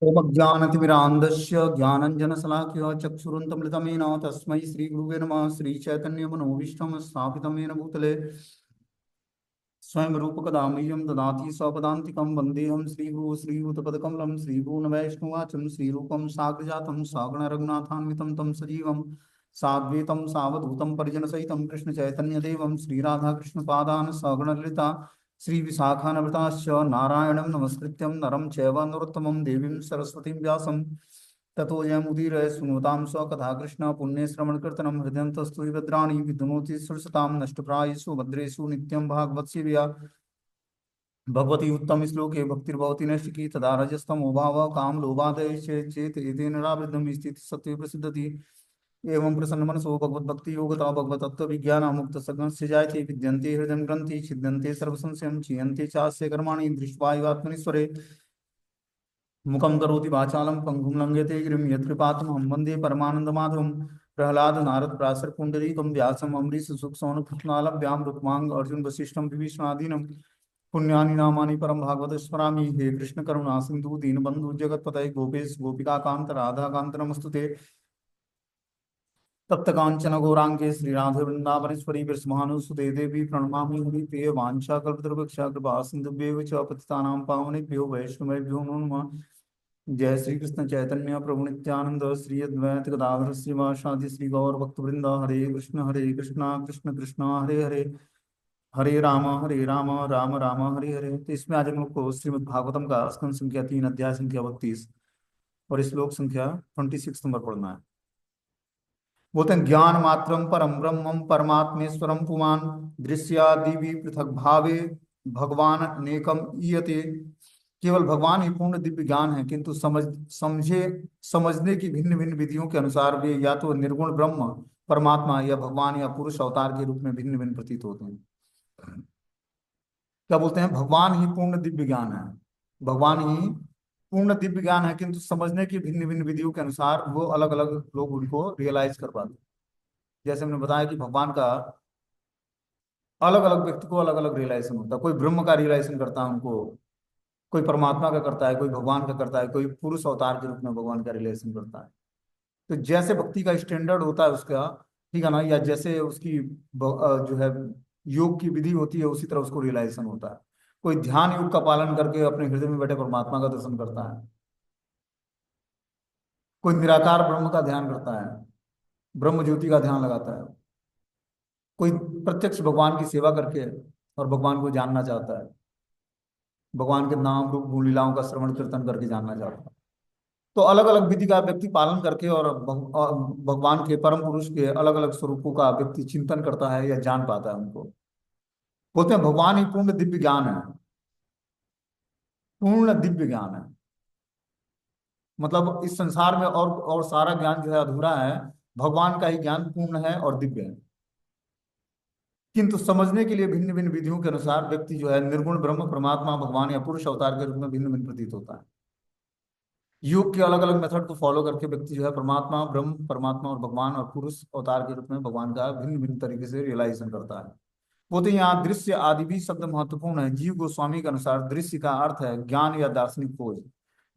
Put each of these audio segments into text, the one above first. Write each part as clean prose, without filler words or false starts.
ओमज्ञानतिमिरान्धस्य ज्ञानञ्जनशलाकया चक्षुरुन्मिलितमेन तस्मै श्रीगुरुवे नमः। श्रीचैतन्यमनोभीष्टं स्थापितं येन भूतले स्वयं रूपकदा मह्यं ददाति स्वपदान्तिकं। वन्देऽहं श्रीगुरुं श्रीयुतपदकमलं श्रीभुवनवैष्णवाचं श्रीरूपं साग्रजातं सागणरघुनाथान्वितं तं सजीवं साद्वैतं सावधूतं परिजनसहितं कृष्णचैतन्यदेवं श्रीराधाकृष्णपादान् सगणललिता श्रीविशाखान्विताश्च नारायणं नमस्कृत्यं नरं चैव नरोत्तमं देवीं सरस्वतीं व्यासं ततो जयमुदीरय सुनोतां स्वकथा कृष्ण पुण्यश्रवणकीर्तनं हृदयन्तस्तु भद्राणि विद्युनोति सुरसतां नष्टप्रायेषु भद्रेषु नित्यं भागवत्सेवया भगवती उत्तम श्लोके भक्तिर्भवति नैष्टिकी तदा रजस्तमो भावः काम लोभादय चेत एतेन निरावृतं स्थिति सत्त्वे प्रसिद्धति एवं प्रसन्न मनसो भगवद्भक्ति योगता भगवत तत्व विज्ञान मुक्त सगस्य जायते विद्यन्ते हृदय ग्रंथि छिद्यन्ते सर्वसंशयं क्षीयन्ते चास्य कर्माणि दृष्ट्वा एवात्मनीश्वरे मुखं करोति वाचालं पंगुं लंघयते गिरिं यत्कृपातमहं वन्दे परमानन्दमाधवं प्रह्लाद नारद प्रासर पुण्डरीकं व्यासम् अम्बरीश सुखसौनकृत्नालभ्यां रुक्मांग अर्जुन वसिष्ठं विभीषणादीनं पुण्यानि नामानि परं भागवत स्मरामि। हे कृष्ण करुणा सिंधु दीनबंधु जगत्पतये गोपेश गोपिकाकांत राधाकांत नमस्तुते। तप्त कांचन गौरांगे श्रीराधे वृंदावनेश्वरी विस्मानुसुते देवी प्रणमामि हरिप्रिय वांछा कल्पतरुभक्षा कृपा सिंधुभ्येव च पतितानां पावनेभ्यो वैष्णवेभ्यो नमो नमः। जय श्री कृष्ण चैतन्य प्रभु नित्यानंद श्री अद्वैत गदाधर श्रीवासादि श्री गौर भक्तवृंद हरे कृष्ण कृष्ण कृष्ण हरे हरे हरे राम राम राम हरे हरे। तो इसमें आज हम लोग को श्रीमद् भागवतम का स्कंद संख्या 3 अध्याय संख्या 32 और श्लोक संख्या 26 नंबर पढ़ना है। बोलते हैं ज्ञान मात्रम परम ब्रह्मम परमात्मेश्वरम पुमान दृश्यादि पृथक भावे भगवान नेकम ईयते। केवल भगवान ही पूर्ण दिव्य ज्ञान है, किंतु समझने की भिन्न भिन्न विधियों के अनुसार वे या तो निर्गुण ब्रह्म परमात्मा या भगवान या पुरुष अवतार के रूप में भिन्न भिन्न प्रतीत होते हैं। क्या बोलते हैं? भगवान ही पूर्ण दिव्य ज्ञान है, भगवान ही पूर्ण दिव्य ज्ञान है, किंतु समझने की भिन्न भिन्न विधियों के अनुसार वो अलग अलग लोग उनको रियलाइज कर पाते हैं। जैसे हमने बताया कि भगवान का अलग अलग व्यक्ति को अलग अलग रियलाइजेशन होता है। कोई ब्रह्म का रियलाइजेशन करता है उनको, कोई परमात्मा का करता है, कोई भगवान का करता है, कोई पुरुष अवतार के रूप में भगवान का रियलाइजेशन करता है। तो जैसे भक्ति का स्टैंडर्ड होता है उसका, ठीक है ना, या जैसे उसकी जो है योग की विधि होती है, उसी तरह उसको रियलाइजेशन होता है। कोई ध्यान योग का पालन करके अपने हृदय में बैठे परमात्मा का दर्शन करता है, कोई निराकार ब्रह्म का ध्यान करता है, ब्रह्म ज्योति का ध्यान लगाता है, कोई प्रत्यक्ष भगवान की सेवा करके और भगवान को जानना चाहता है, भगवान के नाम रूप गुण लीलाओं का श्रवण कीर्तन करके जानना चाहता है। तो अलग अलग विधि का व्यक्ति पालन करके और भगवान के परम पुरुष के अलग अलग स्वरूपों का व्यक्ति चिंतन करता है या जान पाता है उनको। बोलते हैं भगवान ही पूर्ण दिव्य ज्ञान है। पूर्ण दिव्य ज्ञान है मतलब इस संसार में और सारा ज्ञान जो है अधूरा है, भगवान का ही ज्ञान पूर्ण है और दिव्य है। किंतु समझने के लिए भिन्न भिन्न विधियों के अनुसार व्यक्ति जो है निर्गुण ब्रह्म परमात्मा भगवान या पुरुष अवतार के रूप में भिन्न भिन्न प्रतीत होता है। योग के अलग अलग मेथड को फॉलो करके व्यक्ति जो है परमात्मा ब्रह्म परमात्मा और भगवान और पुरुष अवतार के रूप में भगवान का भिन्न भिन्न तरीके से रियलाइजेशन करता है। वो तो यहाँ दृश्य आदि भी शब्द महत्वपूर्ण है। जीव गोस्वामी के अनुसार दृश्य का अर्थ है ज्ञान या दार्शनिक खोज।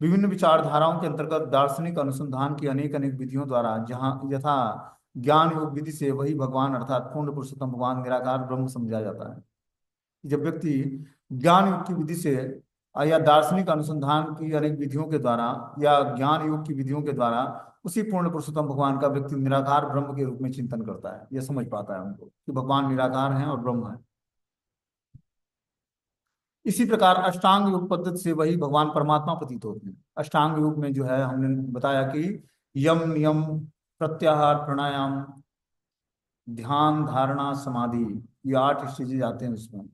विभिन्न विचारधाराओं के अंतर्गत दार्शनिक अनुसंधान की अनेक अनेक विधियों द्वारा जहाँ यथा ज्ञान योग विधि से वही भगवान अर्थात पूर्ण पुरुषोत्तम भगवान निराकार ब्रह्म समझा जाता है। जब व्यक्ति ज्ञान योग की विधि से या दार्शनिक अनुसंधान की अनेक विधियों के द्वारा या ज्ञान योग की विधियों के द्वारा उसी पूर्ण पुरुषोत्तम भगवान का व्यक्ति निराकार ब्रह्म के रूप में चिंतन करता है, यह समझ पाता है उनको कि भगवान निराकार हैं और ब्रह्म है। इसी प्रकार अष्टांग योग पद्धति से वही भगवान परमात्मा प्रतीत होते हैं। अष्टांग योग में जो है हमने बताया कि यम नियम प्रत्याहार प्राणायाम ध्यान धारणा समाधि, ये 8 स्टेजेज आते हैं उसमें,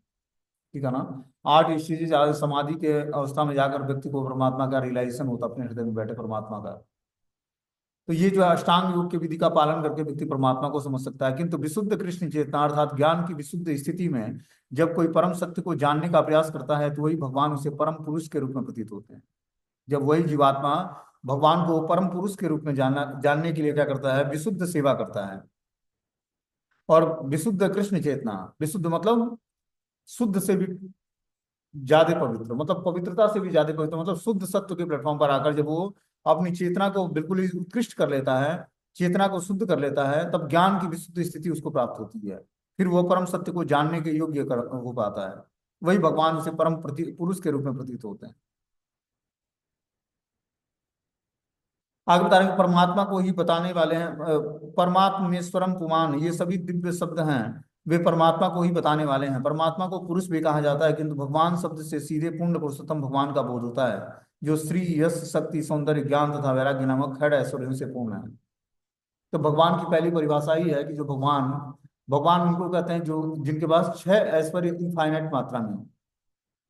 ठीक है ना। 8 स्टेजेज समाधि के अवस्था में जाकर व्यक्ति को परमात्मा का रियलाइजेशन होता है, अपने हृदय में बैठे परमात्मा का। तो ये जो है अष्टांग योग की विधि का पालन करके व्यक्ति परमात्मा को समझ सकता है। किंतु विशुद्ध कृष्ण चेतना अर्थात ज्ञान की विशुद्ध स्थिति में जब कोई परम सत्य को जानने का प्रयास करता है तो वही भगवान उसे परम पुरुष के रूप में प्रतीत होते हैं। जब वही जीवात्मा भगवान को परम पुरुष के रूप में जानने के लिए क्या करता है? विशुद्ध सेवा करता है। और विशुद्ध कृष्ण चेतना, विशुद्ध मतलब शुद्ध से भी ज्यादा पवित्र, मतलब पवित्रता से भी ज्यादा पवित्र, मतलब शुद्ध सत्व के प्लेटफॉर्म पर आकर जब वो अपनी चेतना को बिल्कुल ही उत्कृष्ट कर लेता है, चेतना को शुद्ध कर लेता है, तब ज्ञान की विशुद्ध स्थिति उसको प्राप्त होती है। फिर वो परम सत्य को जानने के योग्य हो पाता है। वही भगवान उसे परम पुरुष के रूप में प्रतीत होते हैं। आगे बता रहे हैं कि परमात्मा को ही बताने वाले हैं। परमात्मेश्वरम पुमान, ये सभी दिव्य शब्द हैं, वे परमात्मा को ही बताने वाले हैं। परमात्मा को पुरुष भी कहा जाता है, किंतु भगवान शब्द से सीधे पूर्ण पुरुषोत्तम भगवान का बोध होता है, जो श्री यश शक्ति सौंदर्य ज्ञान तथा वैराग्य नामक खड़ ऐश्वर्यों से पूर्ण है। तो भगवान की पहली परिभाषा ही है कि जो भगवान, भगवान उनको कहते हैं जो जिनके पास छह ऐश्वर्य इनफाइनाइट मात्रा में है,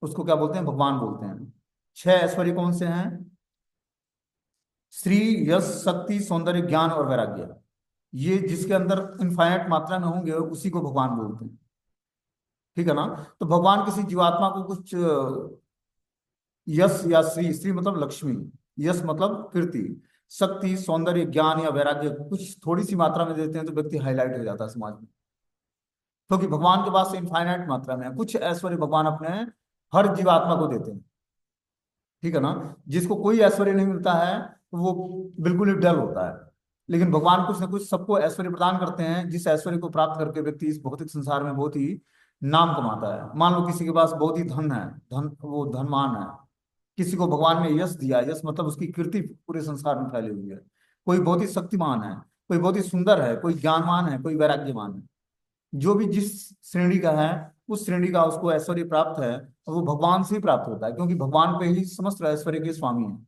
उसको क्या बोलते हैं, भगवान बोलते हैं। छह ऐश्वर्य कौन से हैं? श्री यश शक्ति सौंदर्य ज्ञान और वैराग्य। ये जिसके अंदर इनफाइनाइट मात्रा में होंगे उसी को भगवान बोलते हैं। ठीक है ना? तो भगवान किसी जीवात्मा को कुछ यश या श्री, श्री मतलब लक्ष्मी, यश मतलब कीर्ति, शक्ति सौंदर्य ज्ञान या वैराग्य कुछ थोड़ी सी मात्रा में देते हैं तो व्यक्ति हाईलाइट हो जाता है समाज में। क्योंकि भगवान के पास इनफाइनाइट मात्रा में है, कुछ ऐश्वर्य भगवान अपने हर जीवात्मा को देते हैं। ठीक है ना? जिसको कोई ऐश्वर्य नहीं मिलता है तो वो बिल्कुल ही डल होता है। लेकिन भगवान कुछ ना कुछ सबको ऐश्वर्य प्रदान करते हैं, जिस ऐश्वर्य को प्राप्त करके व्यक्ति इस भौतिक संसार में बहुत ही नाम कमाता है। मान लो किसी के पास बहुत ही धन है, धन, वो धनवान है, किसी को भगवान ने यश दिया, यश मतलब उसकी कीर्ति पूरे संसार में फैली हुई है। कोई बहुत ही शक्तिमान है, कोई बहुत ही सुंदर है, कोई ज्ञानवान है, कोई वैराग्यवान है। जो भी जिस श्रेणी का है, उस श्रेणी का उसको ऐश्वर्य प्राप्त है, और वो भगवान से ही प्राप्त होता है, क्योंकि भगवान पे ही समस्त ऐश्वर्य के स्वामी हैं।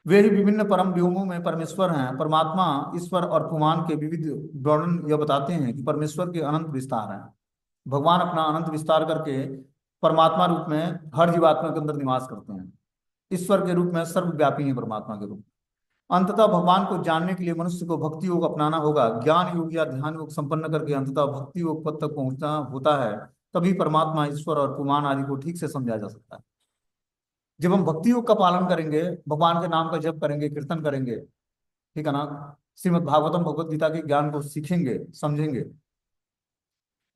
वे ही विभिन्न परम व्योमों में परमेश्वर हैं। परमात्मा ईश्वर और पुमान के विविध वर्णन यह बताते हैं कि परमेश्वर के अनंत विस्तार हैं। भगवान अपना अनंत विस्तार करके परमात्मा रूप में हर जीवात्मा के अंदर निवास करते हैं। ईश्वर के रूप में सर्वव्यापी है परमात्मा के रूप में। अंततः भगवान को जानने के लिए मनुष्य को भक्ति योग अपनाना होगा। ज्ञान योग या ध्यान योग संपन्न करके अंततः भक्ति योग पद तक पहुंचना होता है। तभी परमात्मा ईश्वर और पुमान आदि को ठीक से समझा जा सकता है। जब हम भक्ति योग का पालन करेंगे, भगवान के नाम का जप करेंगे, कीर्तन करेंगे, ठीक है ना, श्रीमद् भागवतम भगवत गीता के ज्ञान को सीखेंगे, समझेंगे,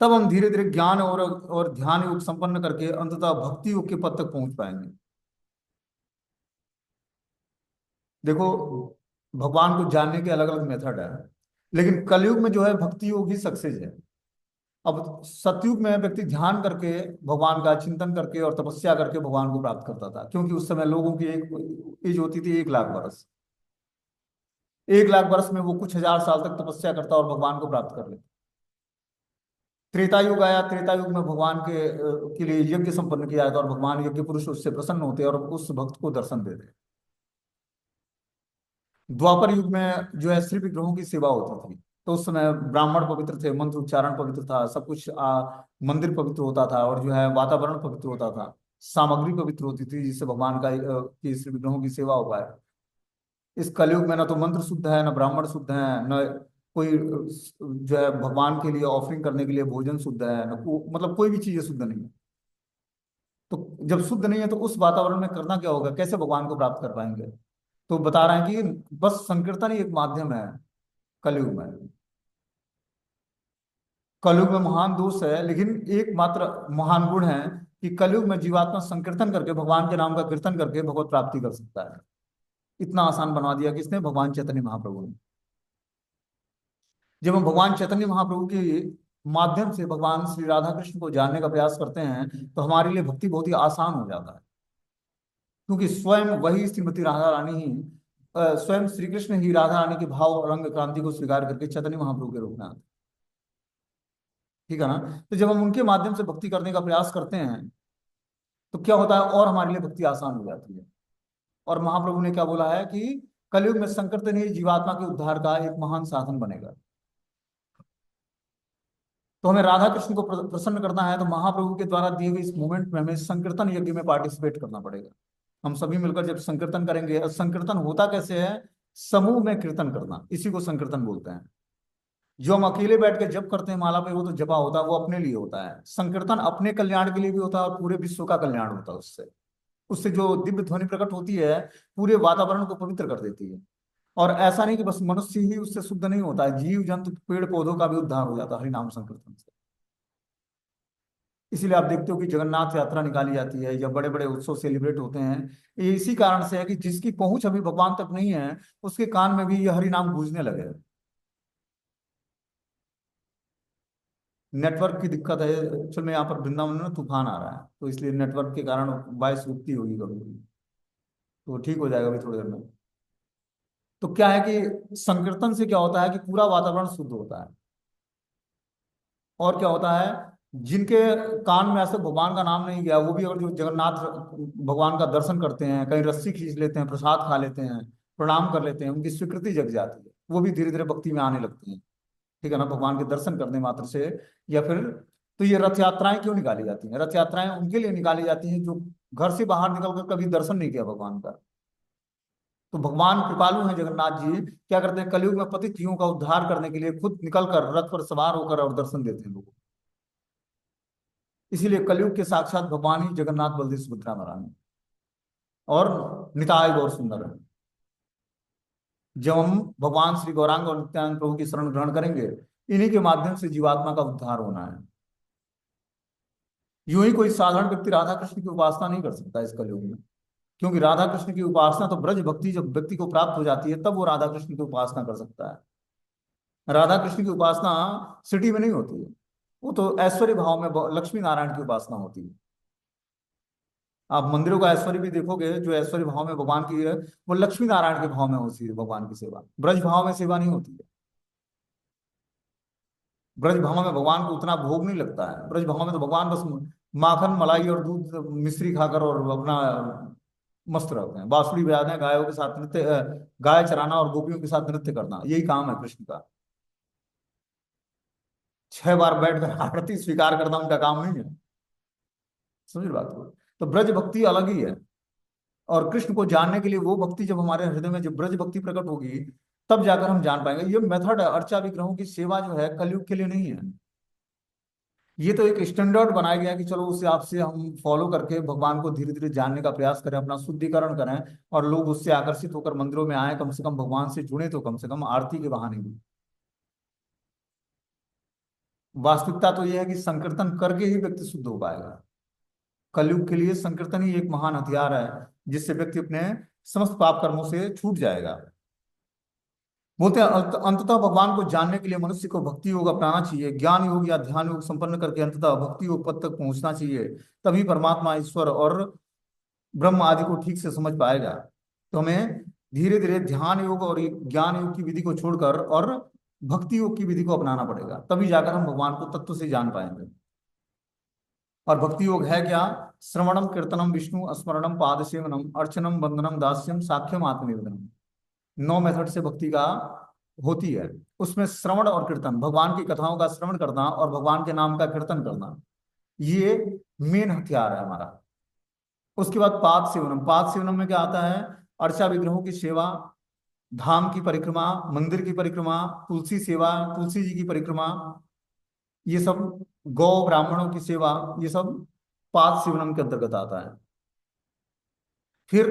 तब हम धीरे धीरे ज्ञान और ध्यान योग संपन्न करके अंततः भक्ति योग के पद तक पहुंच पाएंगे। देखो, भगवान को जानने के अलग अलग मेथड है, लेकिन कलयुग में जो है भक्ति योग ही सक्सेस है। अब सतयुग में व्यक्ति ध्यान करके, भगवान का चिंतन करके और तपस्या करके भगवान को प्राप्त करता था, क्योंकि उस समय लोगों की एक एज होती थी 1 लाख वर्ष। 1 लाख वर्ष में वो कुछ हजार साल तक तपस्या करता और भगवान को प्राप्त कर लेता। त्रेता युग आया, त्रेता युग में भगवान के लिए यज्ञ संपन्न किया जाता और भगवान यज्ञ पुरुष उससे प्रसन्न होते और उस भक्त को दर्शन देते। द्वापर युग में जो है श्री विग्रहों की सेवा होती थी, तो उस समय ब्राह्मण पवित्र थे, मंत्र उच्चारण पवित्र था, सब कुछ मंदिर पवित्र होता था, और जो है वातावरण पवित्र होता था, सामग्री पवित्र होती थी, जिससे भगवान का की श्री विग्रहों की सेवा हो पाए। इस कलयुग में ना तो मंत्र शुद्ध है, ना ब्राह्मण शुद्ध है, न कोई जो है भगवान के लिए ऑफरिंग करने के लिए भोजन शुद्ध है, न मतलब कोई भी चीजें शुद्ध नहीं है। तो जब शुद्ध नहीं है तो उस वातावरण में करना क्या होगा, कैसे भगवान को प्राप्त कर पाएंगे? तो बता रहे हैं कि बस संकीर्तन ही एक माध्यम है कलयुग में। कलयुग में महान दोष है, लेकिन एकमात्र महान गुण है कि कलयुग में जीवात्मा संकीर्तन करके, भगवान के नाम का कीर्तन करके भगवत प्राप्ति कर सकता है। इतना आसान बना दिया किसने? भगवान चैतन्य महाप्रभु ने। जब हम भगवान चैतन्य महाप्रभु के माध्यम से भगवान श्री राधा कृष्ण को जानने का प्रयास करते हैं, तो हमारे लिए भक्ति बहुत ही आसान हो जाता है, क्योंकि स्वयं वही श्रीमती राधा रानी ही, स्वयं श्री कृष्ण ही राधा रानी के भाव और रंग क्रांति को स्वीकार करके चैतन्य महाप्रभु के रूप में आते हैं। ठीक है ना? तो जब हम उनके माध्यम से भक्ति करने का प्रयास करते हैं तो क्या होता है, और हमारे लिए भक्ति आसान हो जाती है। और महाप्रभु ने क्या बोला है कि कलयुग में संकीर्तन ही जीवात्मा के उद्धार का एक महान साधन बनेगा। तो हमें राधा कृष्ण को प्रसन्न करना है, तो महाप्रभु के द्वारा दिए हुए इस मूवमेंट में हमें संकीर्तन यज्ञ में पार्टिसिपेट करना पड़ेगा। हम सभी मिलकर जब संकीर्तन करेंगे, और संकीर्तन होता कैसे है? समूह में कीर्तन करना, इसी को संकीर्तन बोलते हैं। जो हम अकेले बैठ के जप करते हैं माला पे, वो तो जपा होता है, वो अपने लिए होता है। संकीर्तन अपने कल्याण के लिए भी होता है और पूरे विश्व का कल्याण होता है उससे। उससे जो दिव्य ध्वनि प्रकट होती है, पूरे वातावरण को पवित्र कर देती है। और ऐसा नहीं कि बस मनुष्य ही उससे शुद्ध नहीं होता है, जीव जंतु पेड़ पौधों का भी उद्धार हो जाता है हरि नाम संकीर्तन से। इसीलिए आप देखते हो कि जगन्नाथ यात्रा निकाली जाती है या बड़े बड़े उत्सव सेलिब्रेट होते हैं। ये इसी कारण से है कि जिसकी पहुंच अभी भगवान तक नहीं है, उसके कान में भी ये हरि नाम गूंजने लगे। नेटवर्क की दिक्कत है एक्चुअल में, यहाँ पर वृंदावन में ना तूफान आ रहा है, तो इसलिए नेटवर्क के कारण वॉइस रुकती होगी कभी। तो ठीक हो जाएगा अभी थोड़ी देर में। तो क्या है कि संकीर्तन से क्या होता है कि पूरा वातावरण शुद्ध होता है। और क्या होता है, जिनके कान में ऐसे भगवान का नाम नहीं गया, वो भी अगर जो जगन्नाथ भगवान का दर्शन करते हैं, कहीं रस्सी खींच लेते हैं, प्रसाद खा लेते हैं, प्रणाम कर लेते हैं, उनकी स्वीकृति जग जाती है, वो भी धीरे धीरे भक्ति में आने लगती हैं। ठीक है ना, भगवान के दर्शन करने मात्र से। या फिर तो ये रथ यात्राएं क्यों निकाली जाती हैं? रथ यात्राएं उनके लिए निकाली जाती हैं जो घर से बाहर निकलकर कभी दर्शन नहीं किया भगवान का। तो भगवान कृपालु हैं जगन्नाथ जी, क्या करते हैं, कलयुग में पतित जीवों का उद्धार करने के लिए खुद निकलकर रथ पर सवार होकर और दर्शन देते हैं लोगों को। इसीलिए कलयुग के साक्षात भगवान ही जगन्नाथ बलदेव सुभद्रा महाराज हैं। और निताय गौर सुंदर है। जब हम भगवान श्री गौरांग और नित्यानंद प्रभु की शरण ग्रहण करेंगे, इन्हीं के माध्यम से जीवात्मा का उद्धार होना है। यूं ही कोई साधारण व्यक्ति राधा कृष्ण की उपासना नहीं कर सकता इस कलयुग में। क्योंकि राधा कृष्ण की उपासना तो ब्रज भक्ति जब व्यक्ति को प्राप्त हो जाती है, तब वो राधा कृष्ण की उपासना कर सकता है। राधा कृष्ण की उपासना सिटी में नहीं होती है, वो तो ऐश्वर्य भाव में लक्ष्मी नारायण की उपासना होती है। आप मंदिरों का ऐश्वर्य भी देखोगे, जो ऐश्वर्य भाव में भगवान की है, वो लक्ष्मी नारायण के भाव में होती है भगवान की सेवा। ब्रज भाव में सेवा नहीं होती है। ब्रज भाव में भगवान को उतना भोग नहीं लगता है। ब्रज भाव में तो भगवान बस माखन मलाई और दूध मिश्री खाकर और अपना मस्त रहते हैं, बांसुरी बजाते हैं, गायों के साथ नृत्य, गाय चराना और गोपियों के साथ नृत्य करना, यही काम है कृष्ण का। 6 बार बैठकर आरती स्वीकार करना उनका काम नहीं है। समझ बात को। तो ब्रज भक्ति अलग ही है। और कृष्ण को जानने के लिए वो भक्ति जब हमारे हृदय में जब ब्रज भक्ति प्रकट होगी, तब जाकर हम जान पाएंगे। ये मेथड है, अर्चा विग्रहों की सेवा जो है कलयुग के लिए नहीं है। ये तो एक स्टैंडर्ड बनाया गया है कि चलो उसे आपसे हम फॉलो करके भगवान को धीरे धीरे जानने का प्रयास करें, अपना शुद्धिकरण करें, और लोग उससे आकर्षित होकर मंदिरों में आए, कम से कम भगवान से जुड़े, तो कम से कम आरती के बहाने भी। वास्तविकता तो यह है कि संकीर्तन करके ही व्यक्ति शुद्ध हो पाएगा। कलयुग के लिए संकीर्तन ही एक महान हथियार है, जिससे व्यक्ति अपने समस्त पाप कर्मों से छूट जाएगा। बोलते हैं अंततः भगवान को जानने के लिए मनुष्य को भक्ति योग अपनाना चाहिए, ज्ञान योग या ध्यान योग संपन्न करके अंततः भक्ति योग पद तक पहुंचना चाहिए। तभी परमात्मा, ईश्वर और ब्रह्म आदि को ठीक से समझ पाएगा। तो हमें धीरे धीरे ध्यान योग और ज्ञान योग की विधि को छोड़कर और भक्ति योग की विधि को अपनाना पड़ेगा, तभी जाकर हम भगवान को तत्व से जान पाएंगे। और भक्ति योग है क्या? श्रवणम कीर्तनम विष्णु स्मरणम पाद सेवनम अर्चनम वंदनम दास्यम साख्यम आत्मनिवेदनम। 9 मेथड से भक्ति का होती है। उसमें श्रवण और कीर्तन, भगवान की कथाओं का श्रवण करना और भगवान के नाम का कीर्तन करना, ये मेन हथियार है हमारा। उसके बाद पाद सेवनम। पाद सेवनम में क्या आता है? अर्चा विग्रहों की सेवा, धाम की परिक्रमा, मंदिर की परिक्रमा, तुलसी सेवा, तुलसी जी की परिक्रमा, ये सब, गौ ब्राह्मणों की सेवा, ये सब पाद सेवनम के अंतर्गत आता है। फिर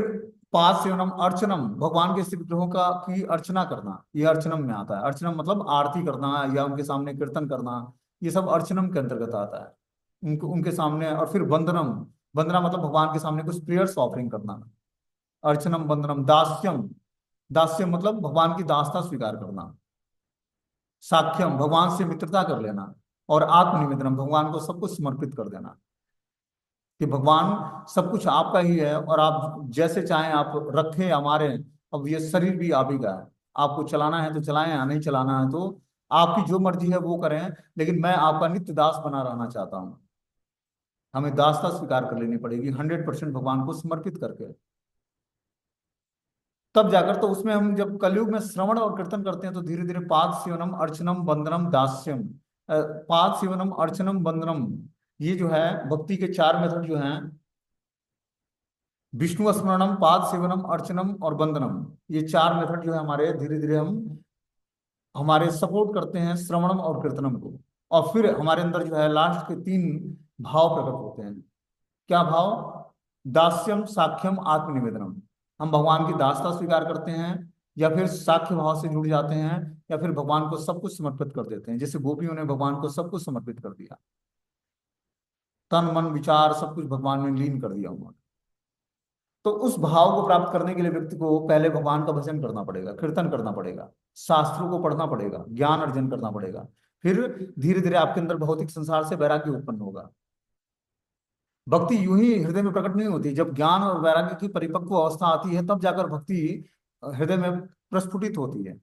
पाद सेवनम अर्चनम, भगवान के शिव विग्रहों का की अर्चना करना, ये अर्चनम में आता है। अर्चनम मतलब आरती करना या उनके सामने कीर्तन करना, ये सब अर्चनम के अंतर्गत आता है। उनको उनके सामने। और फिर वंदनम, वंदना मतलब भगवान के सामने कुछ प्रेयर्स ऑफरिंग करना, अर्चनम वंदनम। दास्यम, दास्यम मतलब भगवान की दासता स्वीकार करना। साख्यम, भगवान से मित्रता कर लेना। और आत्मनिवेदनम, भगवान को सब कुछ समर्पित कर देना, कि भगवान सब कुछ आपका ही है और आप जैसे चाहें आप रखें या मारें। अब ये शरीर भी आप ही का है, आपको चलाना है तो चलाएं, या नहीं चलाना है तो आपकी जो मर्जी है वो करें, लेकिन मैं आपका नित्य दास बना रहना चाहता हूँ। हमें दासता स्वीकार कर लेनी पड़ेगी 100% भगवान को समर्पित करके। तब जाकर तो उसमें हम जब कलयुग में श्रवण और कीर्तन करते हैं, तो धीरे धीरे पाद सेवनम अर्चनम वंदनम दास्यम, पाद सेवनम अर्चनम वंदनम, ये जो है भक्ति के 4 मेथड जो हैं, विष्णु स्मरणम, पाद सेवनम, अर्चनम और वंदनम, ये 4 मेथड जो है हमारे, धीरे धीरे हम हमारे सपोर्ट करते हैं श्रवणम और कीर्तनम को। और फिर हमारे अंदर जो है लास्ट के 3 भाव प्रकट होते हैं। क्या भाव? दास्यम, साख्यम, आत्मनिवेदनम। हम भगवान की दासता स्वीकार करते हैं, या फिर साख्य भाव से जुड़ जाते हैं, या फिर भगवान को सब कुछ समर्पित कर देते हैं, जैसे गोपियों ने भगवान को सब कुछ समर्पित कर दिया। तन मन विचार सब कुछ भगवान में लीन कर दिया उन्होंने। तो उस भाव को प्राप्त करने के लिए व्यक्ति को पहले भगवान का भजन करना पड़ेगा, कीर्तन करना पड़ेगा, शास्त्रों को पढ़ना पड़ेगा, ज्ञान अर्जन करना पड़ेगा। फिर धीरे धीरे आपके अंदर भौतिक संसार से वैराग्य उत्पन्न होगा। भक्ति यूं ही हृदय में प्रकट नहीं होती, जब ज्ञान और वैराग्य की परिपक्व अवस्था आती है तब जाकर भक्ति हृदय में प्रस्फुटित होती है।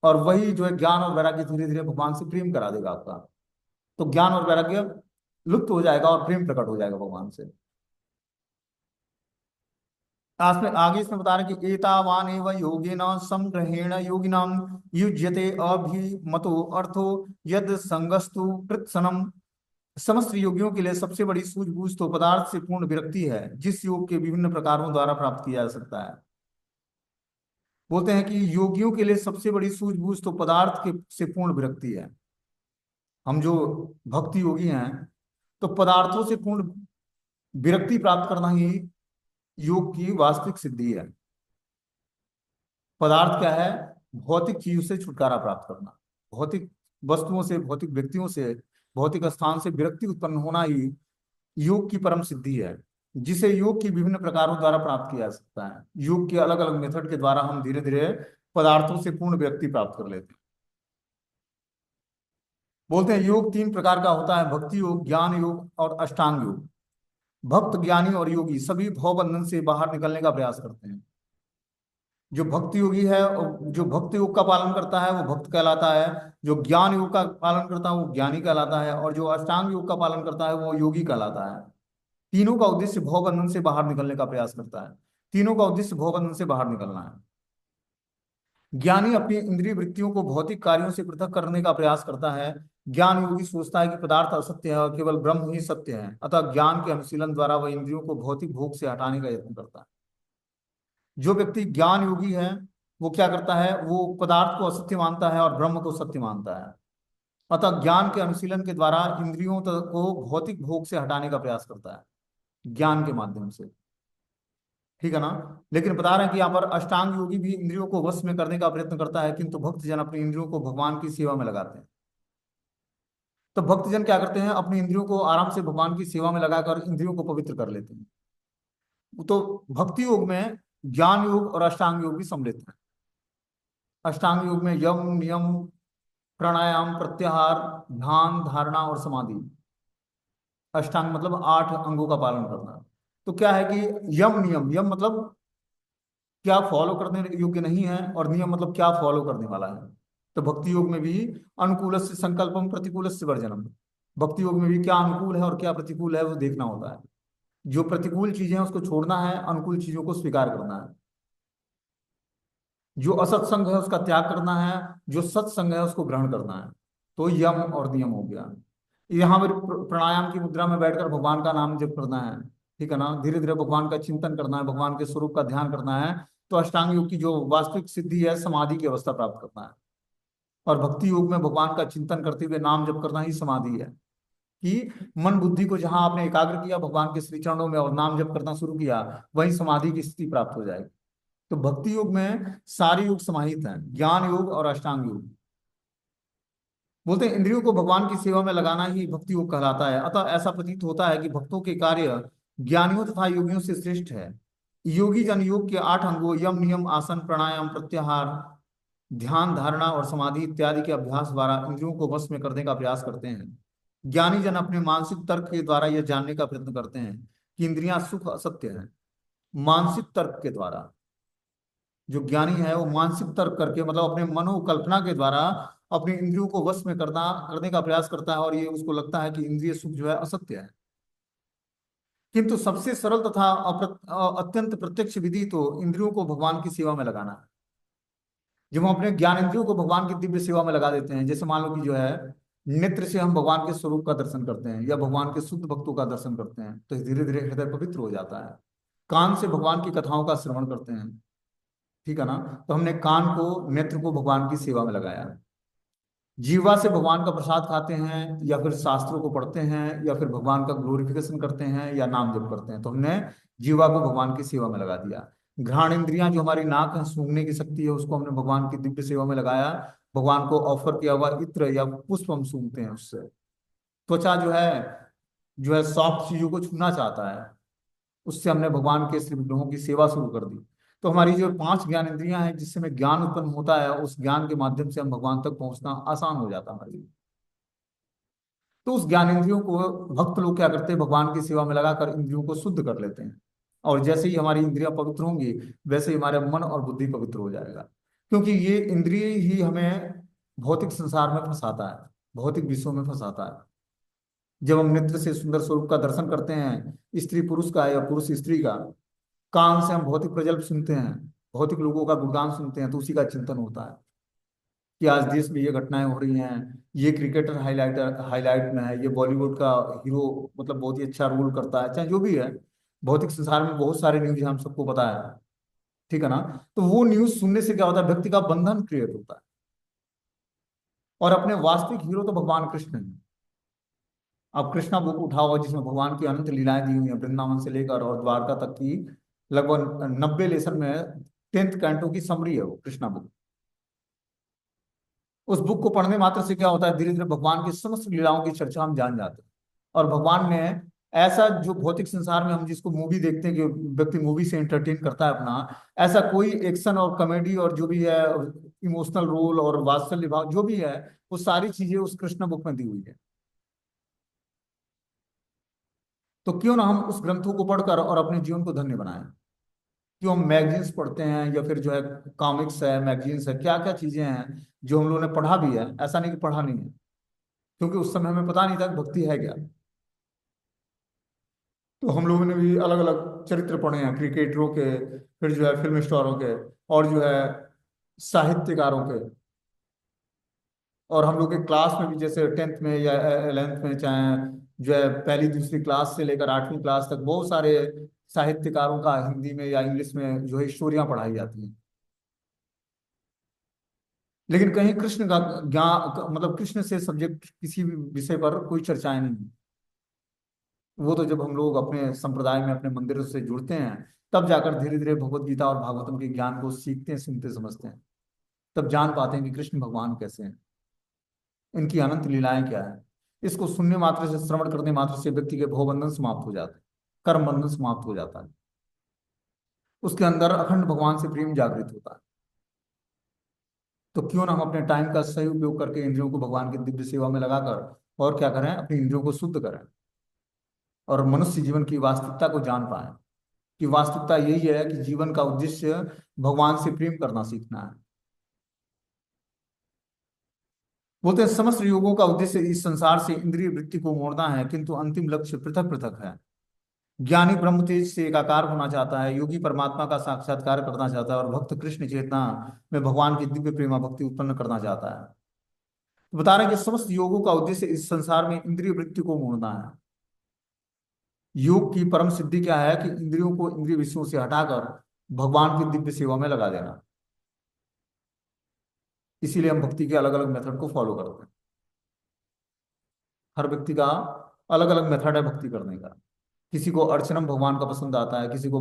और वही जो है ज्ञान और वैराग्य धीरे धीरे भगवान से प्रेम करा देगा आपका। तो ज्ञान और वैराग्य लुप्त हो जाएगा और प्रेम प्रकट हो जाएगा भगवान से। आज में आगे इसमें बता रहे कि एतावान एव योगेन संग्रहेण योगिनाम युज्यते अभिमतो अर्थो यद संगस्तु कृत्सनम। समस्त योगियों के लिए सबसे बड़ी सूझबूझ तो पदार्थ से पूर्ण विरक्ति है, जिस योग के विभिन्न प्रकारों द्वारा प्राप्त किया जा सकता है। बोलते हैं कि योगियों के लिए सबसे बड़ी सूझबूझ तो पदार्थ के से पूर्ण विरक्ति है। हम जो भक्ति योगी हैं तो पदार्थों से पूर्ण विरक्ति प्राप्त करना ही योग की वास्तविक सिद्धि है। पदार्थ क्या है? भौतिक चीजों से छुटकारा प्राप्त करना, भौतिक वस्तुओं से, भौतिक व्यक्तियों से, भौतिक स्थान से विरक्ति उत्पन्न होना ही योग की परम सिद्धि है, जिसे योग की विभिन्न प्रकारों द्वारा प्राप्त किया जा सकता है। योग के अलग अलग मेथड के द्वारा हम धीरे धीरे पदार्थों से पूर्ण विरक्ति प्राप्त कर लेते हैं। बोलते हैं योग तीन प्रकार का होता है: भक्ति योग, ज्ञान योग और अष्टांग योग। भक्त, ज्ञानी और योगी सभी भव बंधन से बाहर निकलने का प्रयास करते हैं। जो भक्ति योगी है, जो भक्ति योग का पालन करता है वो भक्त कहलाता है। जो ज्ञान योग का पालन करता है वो ज्ञानी कहलाता है। और जो अष्टांग योग का पालन करता है वो योगी कहलाता है। तीनों का उद्देश्य भव बंधन से बाहर निकलने का प्रयास करता है। तीनों का उद्देश्य भव बंधन से बाहर निकलना है। ज्ञानी अपनी इंद्रिय वृत्तियों को भौतिक कार्यों से पृथक करने का प्रयास करता है। ज्ञान योगी सोचता है कि पदार्थ असत्य है और केवल ब्रह्म ही सत्य है, अतः ज्ञान के अनुशीलन द्वारा वह इंद्रियों को भौतिक भोग से हटाने का यत्न करता है। जो व्यक्ति ज्ञान योगी है वो क्या करता है? वो पदार्थ को असत्य मानता है और ब्रह्म को सत्य मानता है, अतः ज्ञान के अनुशीलन के द्वारा इंद्रियों को भौतिक भोग से हटाने का प्रयास करता है ज्ञान के माध्यम से। ठीक है ना? लेकिन बता रहे हैं कि यहाँ पर अष्टांग योगी भी इंद्रियों को वश में करने का प्रयत्न करता है, किंतु भक्तजन अपनी इंद्रियों को भगवान की सेवा में लगाते हैं। तो भक्तजन क्या करते हैं? अपनी इंद्रियों को आराम से भगवान की सेवा में लगाकर इंद्रियों को पवित्र कर लेते हैं। तो भक्ति योग में ज्ञान योग और अष्टांग योग भी सम्मिलित है। अष्टांग योग में यम, नियम, प्राणायाम, प्रत्याहार, ध्यान, धारणा और समाधि। अष्टांग मतलब 8 अंगों का पालन करना। तो क्या है कि यम नियम, यम मतलब क्या फॉलो करने योग्य नहीं है, और नियम मतलब क्या फॉलो करने वाला है। तो भक्ति योग में भी अनुकूल से संकल्पम, प्रतिकूल से वर्जनम। भक्ति योग में भी क्या अनुकूल है और क्या प्रतिकूल है वो देखना होता है। जो प्रतिकूल चीजें हैं उसको छोड़ना है, अनुकूल चीजों को स्वीकार करना है। जो असत्संग है उसका त्याग करना है, जो सत्संग है उसको ग्रहण करना है। तो यम और नियम हो गया। यहाँ पर प्राणायाम की मुद्रा में बैठकर भगवान का नाम जप करना है। ठीक है ना? धीरे धीरे भगवान का चिंतन करना है, भगवान के स्वरूप का ध्यान करना है। तो अष्टांग योग की जो वास्तविक सिद्धि है, समाधि की अवस्था प्राप्त करना है। और भक्ति योग में भगवान का चिंतन करते हुए नाम जप करना ही समाधि है। कि मन बुद्धि को जहां आपने एकाग्र किया भगवान के श्री चरणों में और नाम जप करना शुरू किया, वही समाधि की स्थिति प्राप्त हो जाएगी। तो भक्ति योग में सारे योग समाहित हैं, ज्ञान योग और अष्टांग योग। बोलते हैं इंद्रियों को भगवान की सेवा में लगाना ही भक्ति योग कहलाता है। अतः ऐसा प्रतीत होता है कि भक्तों के कार्य ज्ञानियों तथा योगियों से श्रेष्ठ है। योगी जन योग के 8 अंगों यम, नियम, आसन, प्राणायाम, प्रत्याहार, ध्यान, धारणा और समाधि इत्यादि के अभ्यास द्वारा इंद्रियों को वश में करने का प्रयास करते हैं। ज्ञानी जन अपने मानसिक तर्क के द्वारा यह जानने का प्रयत्न करते हैं कि इंद्रियां सुख असत्य है। मानसिक तर्क के द्वारा जो ज्ञानी है वो मानसिक तर्क करके, मतलब अपने मनोकल्पना के द्वारा अपनी इंद्रियों को वश में करने का प्रयास करता है, और ये उसको लगता है कि इंद्रिय सुख जो है असत्य है। किंतु सबसे सरल तथा अत्यंत प्रत्यक्ष विधि तो इंद्रियों को भगवान की सेवा में लगाना है। जब हम अपने ज्ञान इंद्रियों को भगवान की दिव्य सेवा में लगा देते हैं, जैसे मान लो कि जो है नेत्र से हम भगवान के स्वरूप का दर्शन करते हैं या भगवान के शुद्ध भक्तों का दर्शन करते हैं, तो धीरे धीरे हृदय पवित्र हो जाता है। कान से भगवान की कथाओं का श्रवण करते हैं। ठीक है ना? तो हमने कान को, नेत्र को भगवान की सेवा में लगाया। जीवा से भगवान का प्रसाद खाते हैं, या फिर शास्त्रों को पढ़ते हैं, या फिर भगवान का ग्लोरिफिकेशन करते हैं, या नाम जप करते हैं। तो हमने जीवा को भगवान की सेवा में लगा दिया। घ्राण इंद्रियां जो हमारी नाक है, सूंघने की शक्ति है, उसको हमने भगवान की दिव्य सेवा में लगाया। भगवान को ऑफर किया हुआ इत्र या पुष्प हम सूंघते हैं उससे। त्वचा जो है जो है सॉफ्ट चीजों को छूना चाहता है, उससे हमने भगवान के श्री विग्रहों की सेवा शुरू कर दी। तो हमारी जो 5 ज्ञान इंद्रियां हैं, जिससे हमें ज्ञान उत्पन्न होता है, उस ज्ञान के माध्यम से हम भगवान तक पहुंचना आसान हो जाता है हमारे लिए। तो उस ज्ञान इंद्रियों को भक्त लोग क्या करते हैं, भगवान की सेवा में लगाकर इंद्रियों को शुद्ध कर लेते हैं। और जैसे ही हमारी इंद्रियां पवित्र होंगी, वैसे ही हमारा मन और बुद्धि पवित्र हो जाएगा। क्योंकि ये इंद्रिय ही हमें भौतिक संसार में फंसाता है, भौतिक विषयों में फंसाता है। जब हम नेत्र से सुंदर स्वरूप का दर्शन करते हैं, स्त्री पुरुष का या पुरुष स्त्री का, कान से हम भौतिक प्रजल्प सुनते हैं, भौतिक लोगों का गुणगान सुनते हैं, तो उसी का चिंतन होता है कि आज देश में ये घटनाएं हो रही हैं, ये क्रिकेटर हाईलाइट में है, ये बॉलीवुड का हीरो मतलब बहुत ही अच्छा रोल करता है, चाहे जो भी है। भौतिक संसार में बहुत सारे न्यूज हम सबको पता है, ठीक है ना। तो वो न्यूज सुनने से क्या होता है, व्यक्ति का बंधन क्रिएट होता है। और अपने वास्तविक हीरो तो भगवान कृष्ण है। अब कृष्णा बुक उठाओ, जिसमें भगवान की अनंत लीलाएं दी हुई हैं, वृंदावन से लेकर और द्वारका तक की लगभग 90 लेसन में 10th कैंटो की समरी है वो कृष्णा बुक। उस बुक को पढ़ने मात्र से क्या होता है, धीरे धीरे भगवान की समस्त लीलाओं की चर्चा हम जान जाते हैं। और भगवान ने ऐसा, जो भौतिक संसार में हम जिसको मूवी देखते हैं कि व्यक्ति मूवी से एंटरटेन करता है अपना, ऐसा कोई एक्शन और कॉमेडी और जो भी है, इमोशनल रोल और वात्सल्य भाव जो भी है, वो सारी चीजें उस कृष्ण बुक में दी हुई है। तो क्यों ना हम उस ग्रंथों को पढ़कर और अपने जीवन को धन्य बनाएं। क्यों हम मैगजीन्स पढ़ते हैं, या फिर जो है कॉमिक्स है, मैगजीन्स है, क्या क्या चीजें हैं जो हम लोगों ने पढ़ा भी है, ऐसा नहीं कि पढ़ा नहीं है, क्योंकि उस समय हमें पता नहीं था कि भक्ति है क्या। तो हम लोगों ने भी अलग अलग चरित्र पढ़े हैं, क्रिकेटरों के, फिर जो है फिल्म स्टारों के, और जो है साहित्यकारों के। और हम लोग के क्लास में भी, जैसे 10th में या 11th में, चाहे जो है पहली दूसरी क्लास से लेकर 8वीं क्लास तक, बहुत सारे साहित्यकारों का हिंदी में या इंग्लिश में जो है स्टोरियां पढ़ाई जाती हैं। लेकिन कहीं कृष्ण का ज्ञान, मतलब कृष्ण से सब्जेक्ट किसी भी विषय पर कोई चर्चाएं नहीं। वो तो जब हम लोग अपने संप्रदाय में अपने मंदिरों से जुड़ते हैं, तब जाकर धीरे धीरे भगवत गीता और भागवतम के ज्ञान को सीखते हैं, सुनते समझते हैं। तब जान पाते हैं कि कृष्ण भगवान कैसे हैं, इनकी अनंत लीलाएं क्या है। इसको सुनने मात्र से, श्रवण करने मात्र से व्यक्ति के भवबंधन समाप्त हो जाते हैं, कर्म बंधन समाप्त हो जाता है। उसके अंदर अखंड भगवान से प्रेम जागृत होता है। तो क्यों ना हम अपने टाइम का सही उपयोग करके इंद्रियों को भगवान की दिव्य सेवा में लगाकर और क्या करें, अपनी इंद्रियों को शुद्ध करें और मनुष्य जीवन की वास्तविकता को जान पाए। कि वास्तविकता यही है कि जीवन का उद्देश्य भगवान से प्रेम करना सीखना है। बोलते हैं समस्त योगों का उद्देश्य इस संसार से इंद्रिय वृत्ति को मोड़ना है, किंतु अंतिम लक्ष्य पृथक पृथक है। ज्ञानी ब्रह्म तेज से एकाकार होना चाहता है, योगी परमात्मा का साक्षात्कार करना चाहता है, और भक्त कृष्ण चेतना में भगवान की दिव्य प्रेमा भक्ति उत्पन्न करना चाहता है। तो बता रहे हैं कि समस्त योगों का उद्देश्य इस संसार में इंद्रिय वृत्ति को मोड़ना है। योग की परम सिद्धि क्या है कि इंद्रियों को इंद्रिय विषयों से हटाकर भगवान की दिव्य सेवा में लगा देना। इसीलिए हम भक्ति के अलग अलग मेथड को फॉलो करते हैं। हर व्यक्ति का अलग अलग मेथड है भक्ति करने का। किसी को अर्चनम भगवान का पसंद आता है, किसी को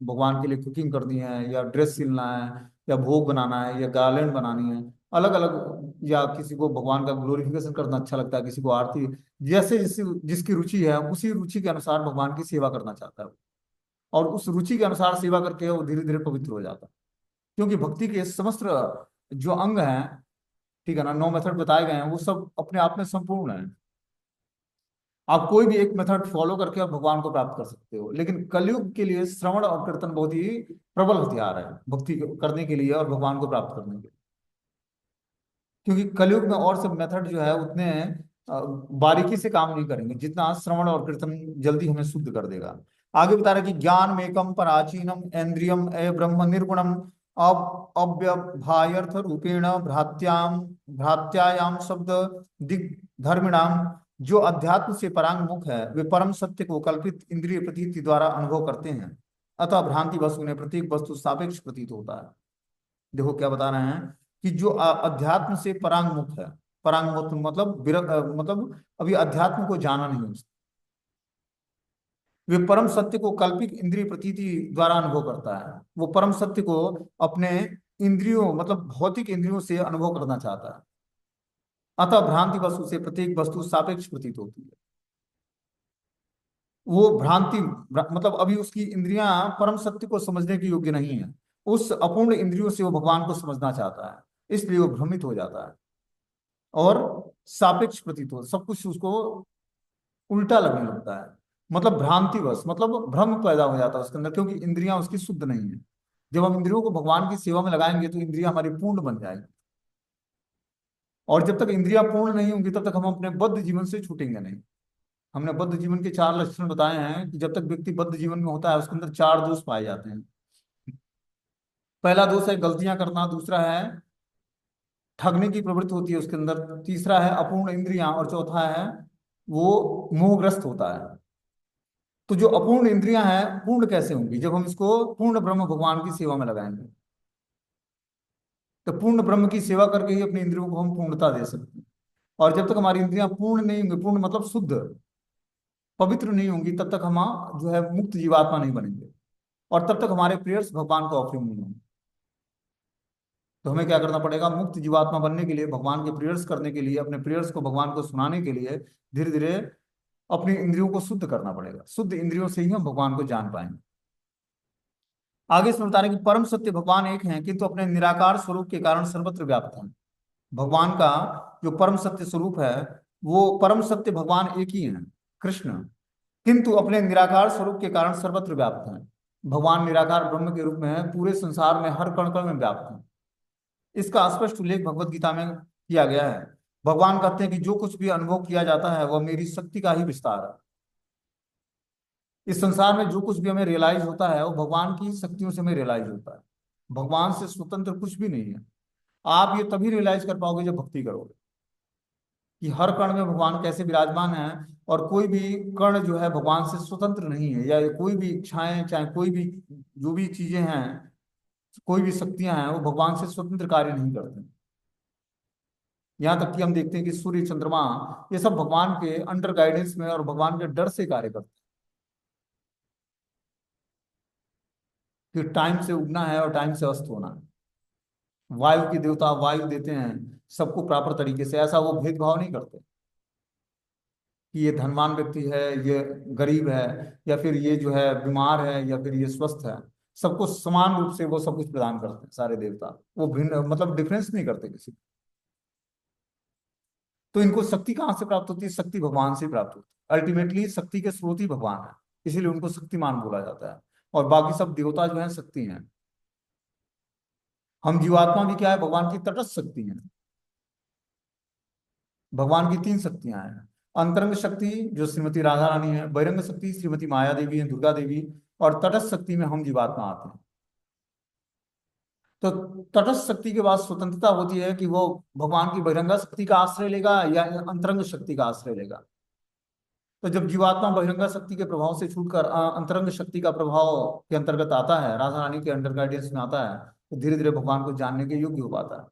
भगवान के लिए कुकिंग करनी है, या ड्रेस सिलना है, या भोग बनाना है, या गार्लेंड बनानी है, अलग अलग। या किसी को भगवान का ग्लोरिफिकेशन करना अच्छा लगता है, किसी को आरती। जैसे जिसकी रुचि है, उसी रुचि के अनुसार भगवान की सेवा करना चाहता है। और उस रुचि के अनुसार सेवा करके वो धीरे धीरे पवित्र हो जाता है। क्योंकि भक्ति के समस्त जो अंग हैं, ठीक है ना, 9 मेथड बताए गए हैं, वो सब अपने आप में संपूर्ण है। आप कोई भी एक मेथड फॉलो करके आप भगवान को प्राप्त कर सकते हो, लेकिन कलयुग के लिए श्रवण और कीर्तन बहुत ही प्रबल हथियार है भक्ति करने के लिए और भगवान को प्राप्त करने के लिए। क्योंकि कलयुग में और सब मेथड जो है उतने बारीकी से काम नहीं करेंगे, जितना श्रवण और कीर्तन जल्दी हमें शुद्ध कर देगा। आगे बता रहे कि ज्ञान मेकम प्राचीनम इंद्रियम ए ब्रह्म निर्गुणम अब अव्यभायर्थ रूपेण भ्रात्यायाम शब्द दिग धर्मिणाम। जो अध्यात्म से परांगमुख है, वे परम सत्य को कल्पित इंद्रिय प्रतीति द्वारा अनुभव करते हैं। अतः भ्रांति वस्तु में प्रत्येक वस्तु सापेक्ष प्रतीत होता है। देखो क्या बता रहे हैं कि जो अध्यात्म से परांगमुख है, परांगमुख मतलब मतलब अभी अध्यात्म को जाना नहीं उसने, वे परम सत्य को कल्पित इंद्रिय प्रतीति द्वारा अनुभव करता है। वो परम सत्य को अपने इंद्रियों मतलब भौतिक इंद्रियों से अनुभव करना चाहता है। अतः भ्रांति वस्तु से प्रत्येक वस्तु सापेक्ष प्रतीत होती है। वो मतलब अभी उसकी इंद्रियां परम सत्य को समझने के योग्य नहीं है। उस अपूर्ण इंद्रियों से वो भगवान को समझना चाहता है, इसलिए वो भ्रमित हो जाता है और सापेक्ष प्रतीत हो, सब कुछ उसको उल्टा लगने लगता है। मतलब भ्रांतिवश, मतलब भ्रम पैदा हो जाता है उसके अंदर, क्योंकि इंद्रियां उसकी शुद्ध नहीं है। जब हम इंद्रियों को भगवान की सेवा में लगाएंगे तो इंद्रियां हमारी पूर्ण बन जाएंगी। और जब तक इंद्रियां पूर्ण नहीं होंगी तब तक हम अपने बद्ध जीवन से छूटेंगे नहीं। हमने बद्ध जीवन के 4 लक्षण बताए हैं कि जब तक व्यक्ति बद्ध जीवन में होता है उसके अंदर 4 दोष पाए जाते हैं। पहला दोष है गलतियां करना, दूसरा है ठगने की प्रवृत्ति होती है उसके अंदर, तीसरा है अपूर्ण इंद्रियां, और चौथा है वो मोहग्रस्त होता है। तो जो अपूर्ण इंद्रियां हैं पूर्ण कैसे होंगी? जब हम इसको पूर्ण ब्रह्म भगवान की सेवा में लगाएंगे। तो पूर्ण ब्रह्म की सेवा करके ही अपनी इंद्रियों को हम पूर्णता दे सकते हैं। और जब तक हमारी इंद्रियां पूर्ण नहीं होंगी, पूर्ण मतलब शुद्ध, पवित्र नहीं होंगी, तब तक हम जो है मुक्त जीवात्मा नहीं बनेंगे। और तब तक हमारे प्रेयर्स भगवान को ऑफरिंग नहीं होंगे। तो हमें क्या करना पड़ेगा? मुक्त जीवात्मा बनने के लिए, भगवान के प्रेयर्स करने के लिए, अपने प्रेयर्स को भगवान को सुनाने के लिए धीरे धीरे अपनी इंद्रियों को शुद्ध करना पड़ेगा। शुद्ध इंद्रियों से ही हम भगवान को जान पाएंगे। आगे इसमें बता रहे हैं कि परम सत्य भगवान एक हैं, किंतु अपने निराकार स्वरूप के कारण सर्वत्र व्याप्त हैं। भगवान का जो परम सत्य स्वरूप है, वो परम सत्य भगवान एक ही है, कृष्ण, किंतु अपने निराकार स्वरूप के कारण सर्वत्र व्याप्त हैं। भगवान निराकार ब्रह्म के रूप में है, पूरे संसार में हर कण कण में व्याप्त है। इसका स्पष्ट उल्लेख भगवत गीता में किया गया है। भगवान कहते हैं कि जो कुछ भी अनुभव किया जाता है वह मेरी शक्ति का ही विस्तार है। इस संसार में जो कुछ भी हमें रियलाइज होता है वो भगवान की शक्तियों से हमें रियलाइज होता है। भगवान से स्वतंत्र कुछ भी नहीं है। आप ये तभी रियलाइज कर पाओगे जब भक्ति करोगे कि हर कण में भगवान कैसे विराजमान है। और कोई भी कण जो है भगवान से स्वतंत्र नहीं है, या कोई भी इच्छाएं, चाहे कोई भी जो भी चीजें हैं, कोई भी शक्तियां हैं, वो भगवान से स्वतंत्र कार्य नहीं करते। यहाँ तक कि हम देखते हैं कि सूर्य, चंद्रमा, ये सब भगवान के अंडर गाइडेंस में और भगवान के डर से कार्य करते हैं कि टाइम से उगना है और टाइम से अस्त होना है। वायु के देवता वायु देते हैं सबको प्रॉपर तरीके से, ऐसा वो भेदभाव नहीं करते कि ये धनवान व्यक्ति है, ये गरीब है, या फिर ये जो है बीमार है, या फिर ये स्वस्थ है। सबको समान रूप से वो सब कुछ प्रदान करते हैं सारे देवता। वो भिन्न मतलब डिफरेंस नहीं करते किसी को। तो इनको शक्ति कहाँ से प्राप्त होती है? शक्ति भगवान से प्राप्त होती है। अल्टीमेटली शक्ति के स्रोत ही भगवान है, इसीलिए उनको शक्तिमान बोला जाता है। और बाकी सब देवता जो है शक्ति हैं। हम जीवात्मा भी क्या है? भगवान की तटस्थ शक्ति है। भगवान की 3 शक्तियां हैं। अंतरंग शक्ति जो श्रीमती राधा रानी है, बहिरंग शक्ति श्रीमती माया देवी है, दुर्गा देवी, और तटस्थ शक्ति में हम जीवात्मा आते हैं। तो तटस्थ शक्ति के बाद स्वतंत्रता होती है कि वो भगवान की बहिरंग शक्ति का आश्रय लेगा या अंतरंग शक्ति का आश्रय लेगा। तो जब जीवात्मा बहिरंग शक्ति के प्रभाव से छूटकर अंतरंग शक्ति का प्रभाव के अंतर्गत आता है, राधा रानी के अंडर गाइडेंस में आता है, तो धीरे धीरे भगवान को जानने के योग्य हो पाता है।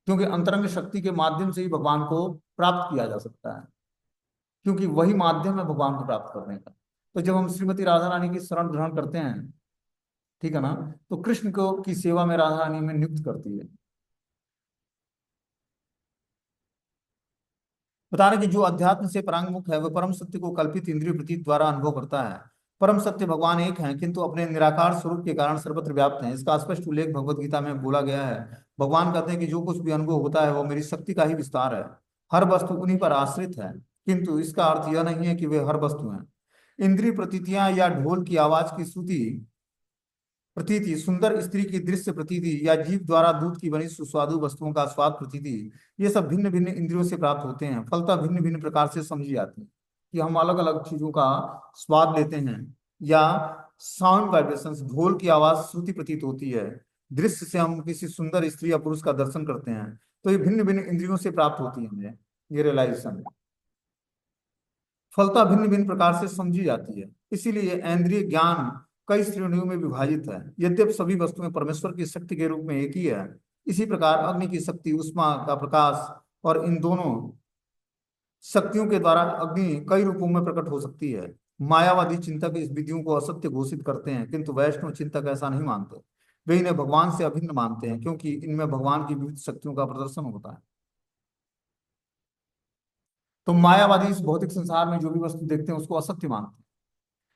क्योंकि अंतरंग शक्ति के माध्यम से ही भगवान को प्राप्त किया जा सकता है, क्योंकि वही माध्यम है भगवान को प्राप्त करने का। तो जब हम श्रीमती राधा रानी की शरण ग्रहण करते हैं, ठीक है ना, तो कृष्ण को की सेवा में राधा रानी में नियुक्त करती है। बता रहे कि जो अध्यात्म से परांगमुख है वह परम सत्य को कल्पित इंद्रिय प्रतीत द्वारा अनुभव करता है। परम सत्य भगवान एक हैं, किंतु अपने निराकार स्वरूप के कारण सर्वत्र व्याप्त हैं। इसका स्पष्ट उल्लेख भगवत गीता में बोला गया है। भगवान कहते हैं कि जो कुछ भी अनुभव होता है वो मेरी शक्ति का ही विस्तार है। हर वस्तु उन्हीं पर आश्रित है, किंतु इसका अर्थ यह नहीं है कि वे हर वस्तु हैं। इंद्रिय प्रतीतियां या ढोल की आवाज की श्रुति प्रतीति, सुंदर स्त्री की दृश्य प्रतीति, या जीव द्वारा दूध की बनी सुस्वादु वस्तुओं का स्वाद प्रतीति, ये सब भिन्न भिन्न इंद्रियों से प्राप्त होते हैं। फलतः भिन्न भिन्न प्रकार से समझी जाती है कि हम अलग अलग चीजों का स्वाद लेते हैं। या साउंड वाइब्रेशंस, ढोल की आवाज श्रुति प्रतीत होती है। दृश्य से हम किसी सुंदर स्त्री या पुरुष का दर्शन करते हैं। तो ये भिन्न भिन्न इंद्रियों से प्राप्त होती है हमें, ये रियलाइजेशन। फलता भिन्न भिन्न प्रकार से समझी जाती है, इसीलिए इंद्रिय ज्ञान कई श्रेणियों में विभाजित है। यद्यपि सभी वस्तुएं परमेश्वर की शक्ति के रूप में एक ही है, इसी प्रकार अग्नि की शक्ति, उष्मा का प्रकाश, और इन दोनों शक्तियों के द्वारा अग्नि कई रूपों में प्रकट हो सकती है। मायावादी चिंतक इस विधियों को असत्य घोषित करते हैं, किंतु वैष्णव चिंतक ऐसा नहीं मानते। वे इन्हें भगवान से अभिन्न मानते हैं, क्योंकि इनमें भगवान की विविध शक्तियों का प्रदर्शन होता है। तो मायावादी इस भौतिक संसार में जो भी वस्तु देखते हैं उसको असत्य मानते हैं,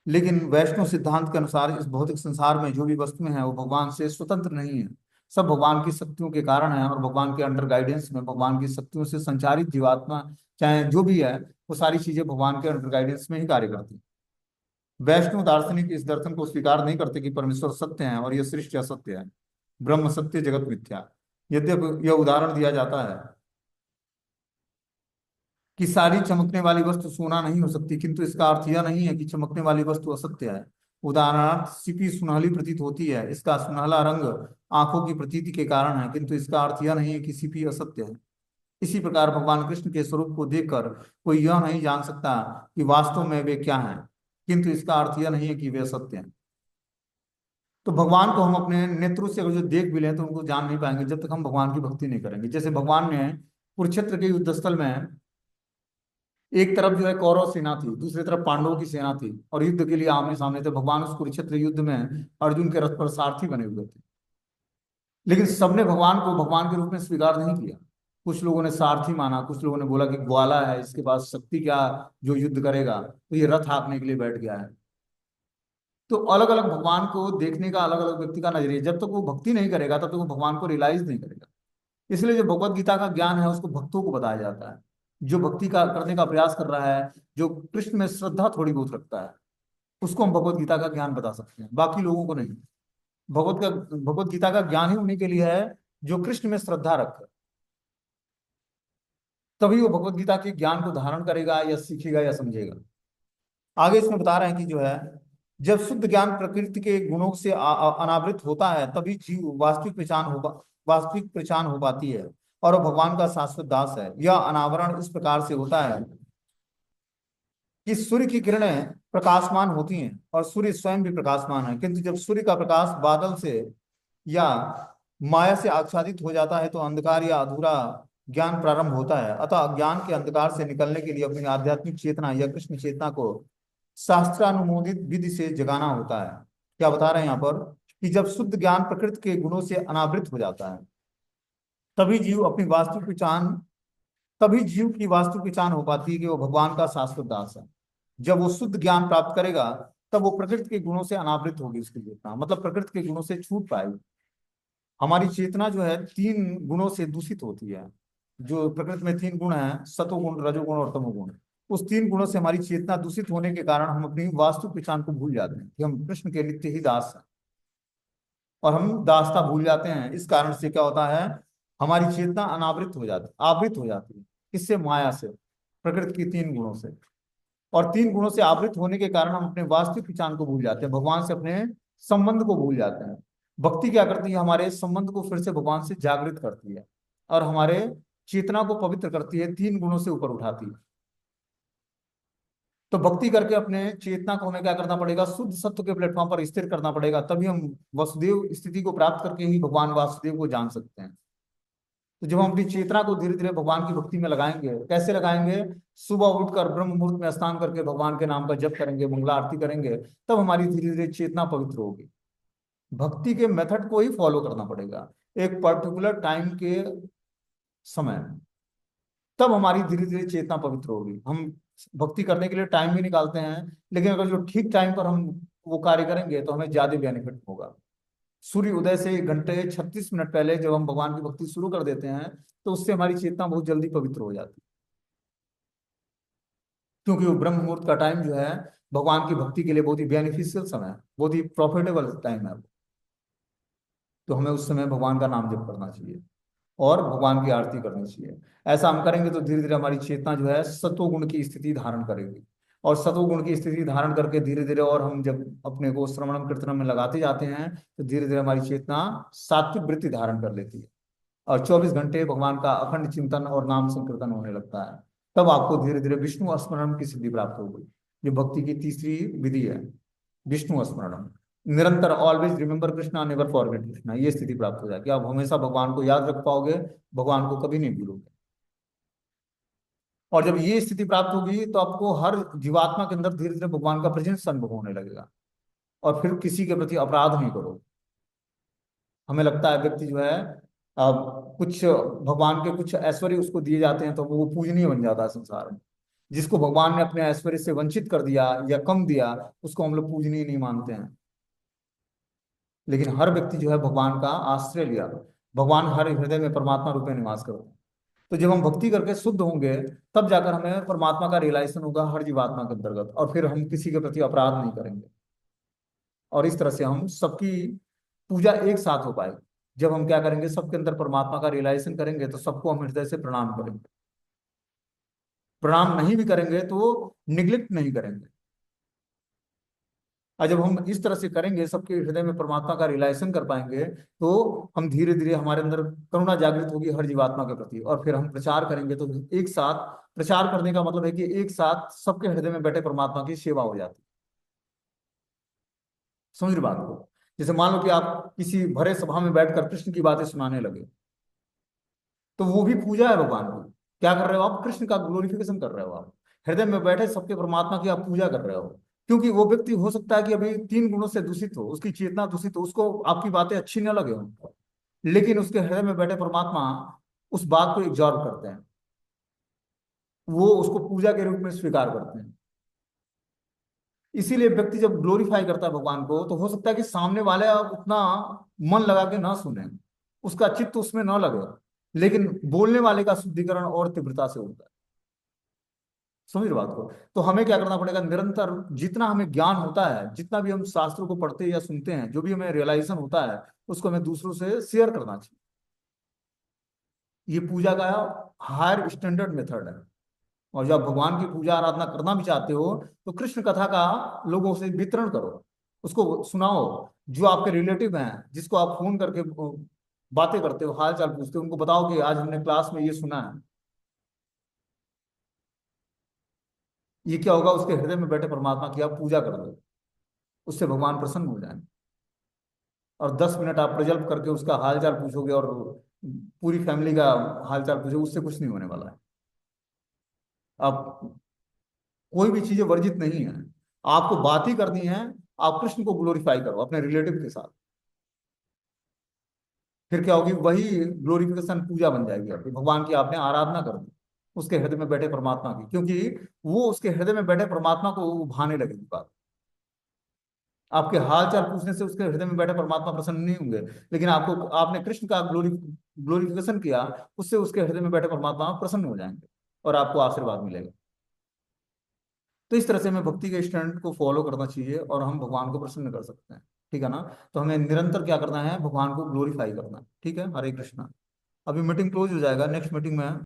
लेकिन वैष्णव सिद्धांत के अनुसार इस भौतिक संसार में जो भी वस्तुएं हैं वो भगवान से स्वतंत्र नहीं है। सब भगवान की शक्तियों के कारण है, और भगवान के अंडर गाइडेंस में भगवान की शक्तियों से संचारित जीवात्मा चाहे जो भी है, वो सारी चीजें भगवान के अंडर गाइडेंस में ही कार्य करती हैं। वैष्णव दार्शनिक इस दर्शन को स्वीकार नहीं करते कि परमेश्वर सत्य है और यह सृष्टि असत्य है, ब्रह्म सत्य जगत मिथ्या। यद्यपि यह उदाहरण दिया जाता है कि सारी चमकने वाली वस्तु सोना नहीं हो सकती, किंतु इसका अर्थ यह नहीं है कि चमकने वाली वस्तु असत्य है। उदाहरणार्थ सीपी सुनहली प्रतीत होती है, इसका सुनहला रंग आंखों की प्रतीति के कारण है, किंतु इसका अर्थ यह नहीं है कि सीपी असत्य है। इसी प्रकार भगवान कृष्ण के स्वरूप को देखकर कोई यह नहीं जान सकता कि वास्तव में वे क्या हैं, किंतु इसका अर्थ यह नहीं है कि वे सत्य हैं। तो भगवान को हम अपने नेत्रों से अगर जो देख भी लें तो उनको जान नहीं पाएंगे जब तक हम भगवान की भक्ति नहीं करेंगे। जैसे भगवान ने कुरुक्षेत्र के युद्ध स्थल में एक तरफ जो है कौरव सेना थी, दूसरी तरफ पांडवों की सेना थी, और युद्ध के लिए आमने सामने थे। भगवान उस कुरुक्षेत्र युद्ध में अर्जुन के रथ पर सारथी बने हुए थे, लेकिन सबने भगवान को भगवान के रूप में स्वीकार नहीं किया। कुछ लोगों ने सारथी माना, कुछ लोगों ने बोला कि ग्वाला है, इसके पास शक्ति क्या, जो युद्ध करेगा, तो ये रथ हाँकने के लिए बैठ गया है। तो अलग अलग भगवान को देखने का अलग अलग व्यक्ति का नजरिया, जब तक वो भक्ति नहीं करेगा तब तक वो भगवान को रियलाइज नहीं करेगा। इसलिए जो भगवत गीता का ज्ञान है उसको भक्तों को बताया जाता है। जो भक्ति का करने का प्रयास कर रहा है, जो कृष्ण में श्रद्धा थोड़ी बहुत रखता है, उसको हम भगवत गीता का ज्ञान बता सकते हैं, बाकी लोगों को नहीं। भगवत गीता का ज्ञान ही उन्हीं के लिए है जो कृष्ण में श्रद्धा रखे, तभी वो भगवत गीता के ज्ञान को धारण करेगा या सीखेगा या समझेगा। आगे इसमें बता रहे हैं कि जो है, जब शुद्ध ज्ञान प्रकृति के गुणों से अनावृत होता है तभी जीव वास्तविक पहचान हो पाती है, और वो भगवान का शाश्वत दास है। यह अनावरण इस प्रकार से होता है कि सूर्य की किरणें प्रकाशमान होती हैं और सूर्य स्वयं भी प्रकाशमान है, किंतु जब सूर्य का प्रकाश बादल से या माया से आच्छादित हो जाता है तो अंधकार या अधूरा ज्ञान प्रारंभ होता है। अतः अज्ञान के अंधकार से निकलने के लिए अपनी आध्यात्मिक चेतना या कृष्ण चेतना को शास्त्रानुमोदित विधि से जगाना होता है। क्या बता रहे हैं यहाँ पर कि जब शुद्ध ज्ञान प्रकृति के गुणों से अनावृत हो जाता है तभी जीव अपनी वास्तविक पहचान तभी जीव की वास्तविक पहचान हो पाती है कि वो भगवान का शाश्वत दास है। जब वो शुद्ध ज्ञान प्राप्त करेगा तब वो प्रकृति के गुणों से अनावृत होगी, उसकी चेतना मतलब प्रकृति के गुणों से छूट पाएगी। हमारी चेतना जो है तीन गुणों से दूषित होती है। जो प्रकृति में तीन गुण है, सतोगुण, रजोगुण और तमोगुण, उस तीन गुणों से हमारी चेतना दूषित होने के कारण हम अपनी वास्तविक पहचान को भूल जाते हैं कि हम कृष्ण के नित्य ही दास हैं, और हम दासता भूल जाते हैं। इस कारण से क्या होता है, हमारी चेतना आवृत हो जाती है। किससे? माया से, प्रकृति की तीन गुणों से। और तीन गुणों से आवृत होने के कारण हम अपने वास्तविक पहचान को भूल जाते हैं, भगवान से अपने संबंध को भूल जाते हैं। भक्ति क्या करती है, हमारे संबंध को फिर से भगवान से जागृत करती है और हमारे चेतना को पवित्र करती है, तीन गुणों से ऊपर उठाती है। तो भक्ति करके अपने चेतना को हमें क्या करना पड़ेगा, शुद्ध सत्व के प्लेटफॉर्म पर स्थिर करना पड़ेगा, तभी हम वसुदेव स्थिति को प्राप्त करके ही भगवान वासुदेव को जान सकते हैं। तो जब हम अपनी चेतना को धीरे धीरे भगवान की भक्ति में लगाएंगे, कैसे लगाएंगे? सुबह उठकर ब्रह्म मुहूर्त में स्नान करके भगवान के नाम का जप करेंगे, मंगला आरती करेंगे, तब हमारी धीरे धीरे चेतना पवित्र होगी। भक्ति के मेथड को ही फॉलो करना पड़ेगा एक पर्टिकुलर टाइम के समय, तब हमारी धीरे धीरे चेतना पवित्र होगी। हम भक्ति करने के लिए टाइम भी निकालते हैं, लेकिन अगर जो ठीक टाइम पर हम वो कार्य करेंगे तो हमें ज्यादा बेनिफिट होगा। सूर्य उदय से 1 घंटे 36 मिनट पहले जब हम भगवान की भक्ति शुरू कर देते हैं तो उससे हमारी चेतना बहुत जल्दी पवित्र हो जाती है, क्योंकि वो ब्रह्म मुहूर्त का टाइम जो है भगवान की भक्ति के लिए बहुत ही बेनिफिशियल समय है, बहुत ही प्रॉफिटेबल टाइम है। तो हमें उस समय भगवान का नाम जप करना चाहिए और भगवान की आरती करनी चाहिए। ऐसा हम करेंगे तो धीरे धीरे हमारी चेतना जो है सत्वगुण की स्थिति धारण करेगी, और सत्वगुण की स्थिति धारण करके धीरे धीरे, और हम जब अपने को श्रवणम कीर्तनम में लगाते जाते हैं तो धीरे धीरे हमारी चेतना सात्विक वृत्ति धारण कर लेती है, और 24 घंटे भगवान का अखंड चिंतन और नाम संकीर्तन होने लगता है। तब आपको धीरे धीरे विष्णु स्मरण की सिद्धि प्राप्त होगी, जो भक्ति की तीसरी विधि है, विष्णु स्मरण। निरंतर always remember Krishna, never forget Krishna, ये स्थिति प्राप्त हो जाएगी। आप हमेशा भगवान को याद रख पाओगे, भगवान को कभी नहीं भूलोगे। और जब ये स्थिति प्राप्त होगी तो आपको हर जीवात्मा के अंदर धीरे धीरे भगवान का प्रेजेंस अनुभव होने लगेगा, और फिर किसी के प्रति अपराध नहीं करोगे। हमें लगता है व्यक्ति जो है कुछ भगवान के कुछ ऐश्वर्य उसको दिए जाते हैं तो वो पूजनीय बन जाता है संसार में, जिसको भगवान ने अपने ऐश्वर्य से वंचित कर दिया या कम दिया, उसको हम लोग पूजनीय नहीं मानते हैं। लेकिन हर व्यक्ति जो है भगवान का आश्रय लिया, भगवान हर हृदय में परमात्मा रूप में निवास करते हैं। तो जब हम भक्ति करके शुद्ध होंगे, तब जाकर हमें परमात्मा का रियलाइजेशन होगा हर जीवात्मा के अंतर्गत, और फिर हम किसी के प्रति अपराध नहीं करेंगे। और इस तरह से हम सबकी पूजा एक साथ हो पाएगी। जब हम क्या करेंगे, सबके अंदर परमात्मा का रियलाइजेशन करेंगे, तो सबको हम हृदय से प्रणाम करेंगे। प्रणाम नहीं भी करेंगे तो निग्लेक्ट नहीं करेंगे। और जब हम इस तरह से करेंगे, सबके हृदय में परमात्मा का रियलाइजेशन कर पाएंगे, तो हम धीरे धीरे हमारे अंदर करुणा जागृत होगी हर जीवात्मा के प्रति, और फिर हम प्रचार करेंगे। तो एक साथ प्रचार करने का मतलब है कि एक साथ सबके हृदय में बैठे परमात्मा की सेवा हो जाती है। समझ रहे बात को? जैसे मान लो कि आप किसी भरे सभा में बैठकर कृष्ण की बातें सुनाने लगे, तो वो भी पूजा है भगवान की। क्या कर रहे हो आप? कृष्ण का ग्लोरिफिकेशन कर रहे हो आप। हृदय में बैठे सबके परमात्मा की आप पूजा कर रहे हो। क्योंकि वो व्यक्ति हो सकता है कि अभी 3 गुणों से दूषित हो, उसकी चेतना दूषित हो, उसको आपकी बातें अच्छी न लगे हो, लेकिन उसके हृदय में बैठे परमात्मा उस बात को एब्जॉर्व करते हैं, वो उसको पूजा के रूप में स्वीकार करते हैं। इसीलिए व्यक्ति जब ग्लोरीफाई करता है भगवान को, तो हो सकता है कि सामने वाले उतना मन लगा के ना सुने, उसका चित्त उसमें ना लगे, लेकिन बोलने वाले का शुद्धिकरण और तीव्रता से होता है। समझ रहे बात को? तो हमें क्या करना पड़ेगा, निरंतर जितना हमें ज्ञान होता है, जितना भी हम शास्त्रों को पढ़ते या सुनते हैं, जो भी हमें रियलाइजेशन होता है, उसको हमें दूसरों से शेयर करना चाहिए। ये पूजा का हायर स्टैंडर्ड मेथड है। और जब भगवान की पूजा आराधना करना भी चाहते हो, तो कृष्ण कथा का लोगों से वितरण करो, उसको सुनाओ। जो आपके रिलेटिव हैं, जिसको आप फोन करके बातें करते हो, हाल चाल पूछते हो, उनको बताओ कि आज हमने क्लास में ये सुना है। ये क्या होगा, उसके हृदय में बैठे परमात्मा की आप पूजा कर दो, उससे भगवान प्रसन्न हो जाएंगे। और 10 मिनट आप प्रजल्प करके उसका हाल चाल पूछोगे, और पूरी फैमिली का हाल चाल पूछोगे, उससे कुछ नहीं होने वाला है। आप कोई भी चीजें वर्जित नहीं है, आपको बात ही करनी है। आप कृष्ण को ग्लोरीफाई करो अपने रिलेटिव के साथ। फिर क्या होगी, वही ग्लोरिफिकेशन पूजा बन जाएगी आपकी, भगवान की आपने आराधना कर दी उसके हृदय में बैठे परमात्मा की, क्योंकि वो उसके हृदय में बैठे परमात्मा को भाने लगेगी बात। आपके हाल चाल पूछने से उसके हृदय में बैठे परमात्मा प्रसन्न नहीं होंगे, लेकिन आपको आपने कृष्ण का ग्लोरिफिकेशन किया, उससे उसके हृदय में बैठे परमात्मा प्रसन्न हो जाएंगे, और आपको आशीर्वाद मिलेगा। तो इस तरह से हमें भक्ति के स्टैंडर्ड को फॉलो करना चाहिए, और हम भगवान को प्रसन्न कर सकते हैं। ठीक है ना? तो हमें निरंतर क्या करना है, भगवान को ग्लोरीफाई करना है। ठीक है, हरे कृष्णा। अभी मीटिंग क्लोज हो जाएगा, नेक्स्ट मीटिंग में